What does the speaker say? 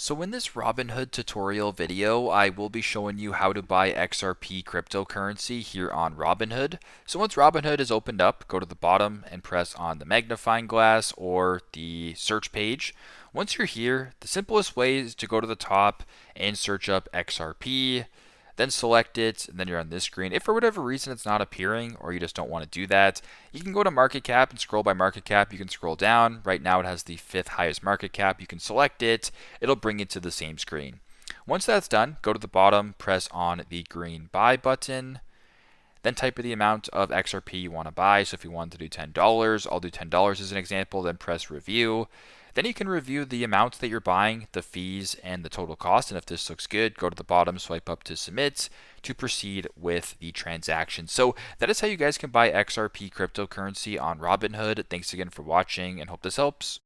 So in this Robinhood tutorial video, I will be showing you how to buy XRP cryptocurrency here on Robinhood. So once Robinhood is opened up, go to the bottom and press on the magnifying glass or the search page. Once you're here, the simplest way is to go to the top and search up XRP. Then select it, and then you're on this screen. If for whatever reason it's not appearing or you just don't want to do that, you can go to market cap and scroll by market cap. You can scroll down. Right now it has the 5th highest market cap. You can select it. It'll bring you to the same screen. Once that's done, go to the bottom, press on the green buy button. Then type in the amount of XRP you want to buy. So if you want to do $10, I'll do $10 as an example, then press review. Then you can review the amounts that you're buying, the fees, and the total cost. And if this looks good, go to the bottom, swipe up to submit to proceed with the transaction. So that is how you guys can buy XRP cryptocurrency on Robinhood. Thanks again for watching and hope this helps.